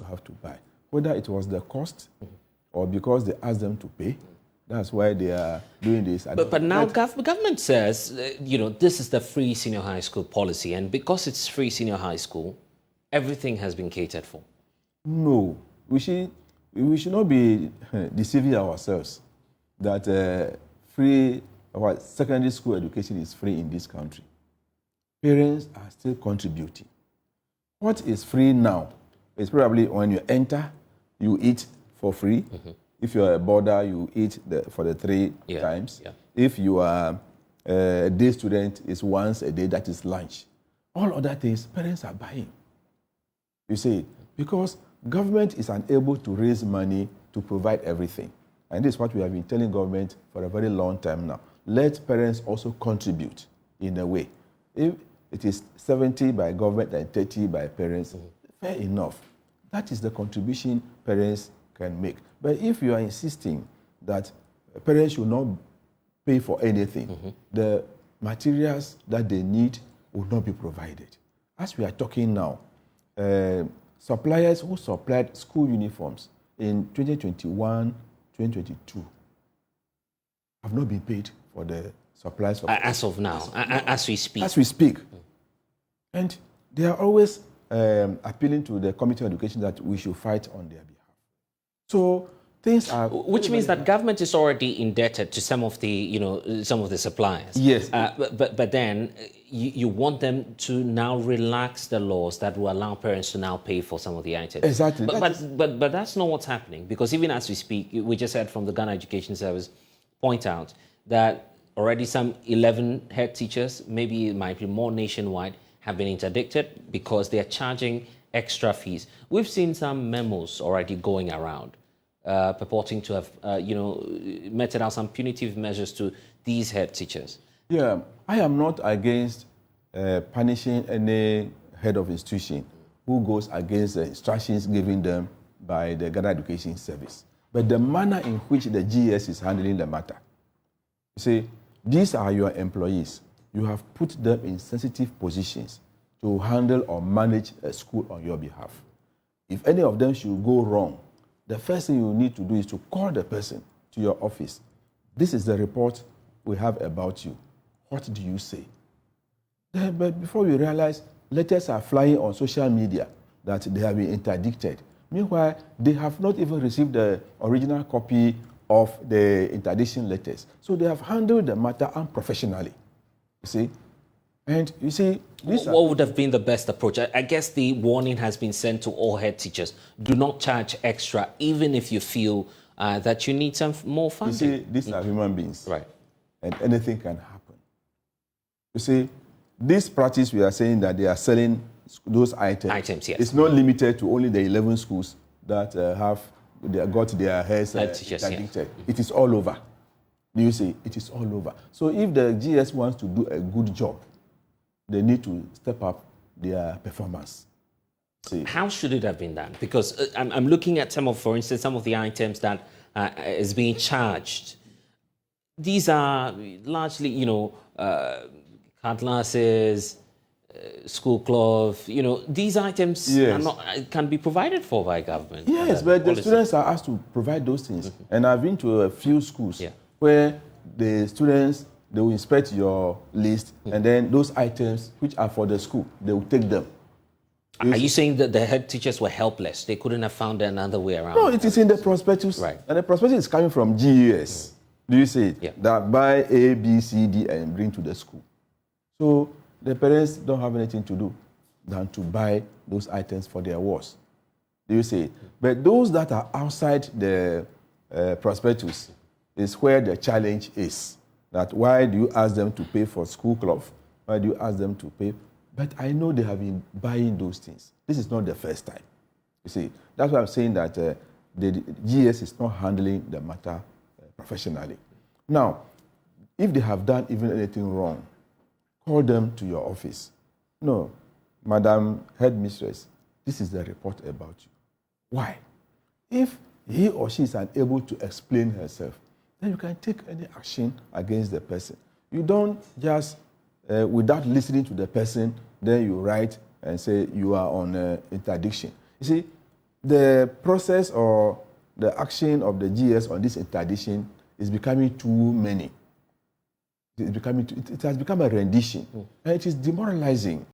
to have to buy. Whether it was the cost or because they asked them to pay, that's why they are doing this. But now government says, this is the free senior high school policy, and because it's free senior high school, everything has been catered for. No, we should not be deceiving ourselves that free secondary school education is free in this country. Parents are still contributing. What is free now is probably when you enter, you eat for free. If you're a boarder, you eat for the 3 times. Yeah. If you are a day student, it's once a day, that is lunch. All other things, parents are buying. You see, because government is unable to raise money to provide everything. And this is what we have been telling government for a very long time now. Let parents also contribute in a way. If it is 70 by government and 30 by parents, fair enough. That is the contribution parents can make. But if you are insisting that parents should not pay for anything, the materials that they need will not be provided. As we are talking now, suppliers who supplied school uniforms in 2021, 2022 have not been paid for the supplies. As of now, as we speak. As we speak. And they are always appealing to the Committee on Education that we should fight on their behalf. So things are... Which means that government is already indebted to some of the, some of the suppliers. Yes. But then you want them to now relax the laws that will allow parents to now pay for some of the items. Exactly. But that's not what's happening, because even as we speak, we just heard from the Ghana Education Service point out that already some 11 head teachers, maybe it might be more nationwide, have been interdicted because they are charging extra fees. We've seen some memos already going around purporting to have, meted out some punitive measures to these head teachers. Yeah, I am not against punishing any head of institution who goes against the instructions given them by the Ghana Education Service. But the manner in which the GES is handling the matter. You see, these are your employees. You have put them in sensitive positions to handle or manage a school on your behalf. If any of them should go wrong, the first thing you need to do is to call the person to your office. This is the report we have about you. What do you say? But before you realize, letters are flying on social media that they have been interdicted. Meanwhile, they have not even received the original copy of the interdiction letters. So they have handled the matter unprofessionally. You see? And you see, what would have been the best approach? I guess the warning has been sent to all head teachers. Do not charge extra, even if you feel that you need some more funding. You see, these are human beings. Right. And anything can happen. You see, this practice we are saying that they are selling those items. Yes. It's not limited to only the 11 schools that got their heads interdicted. It is all over. Do you see? It is all over. So if the GS wants to do a good job, they need to step up their performance. See. How should it have been done? Because I'm looking at for instance, some of the items that is being charged. These are largely, cutlasses, school cloth. These items can be provided for by government. Yes, but the students are asked to provide those things. And I've been to a few schools where the students, they will inspect your list, and then those items which are for the school, they will take them. Are you saying that the head teachers were helpless? They couldn't have found another way around? No, it is in the prospectus. Right. And the prospectus is coming from GES. Do you see it? Yeah. That buy A, B, C, D, and bring to the school. So the parents don't have anything to do than to buy those items for their wards. Do you see it? But those that are outside the prospectus is where the challenge is. That why do you ask them to pay for school cloth? Why do you ask them to pay? But I know they have been buying those things. This is not the first time. You see, that's why I'm saying that the GS is not handling the matter professionally. Now, if they have done even anything wrong, call them to your office. No, Madam Headmistress, this is the report about you. Why? If he or she is unable to explain herself, then you can take any action against the person. You don't just, without listening to the person, then you write and say you are on interdiction. You see, the process or the action of the GES on this interdiction is becoming too many. It has become a rendition, and it is demoralizing.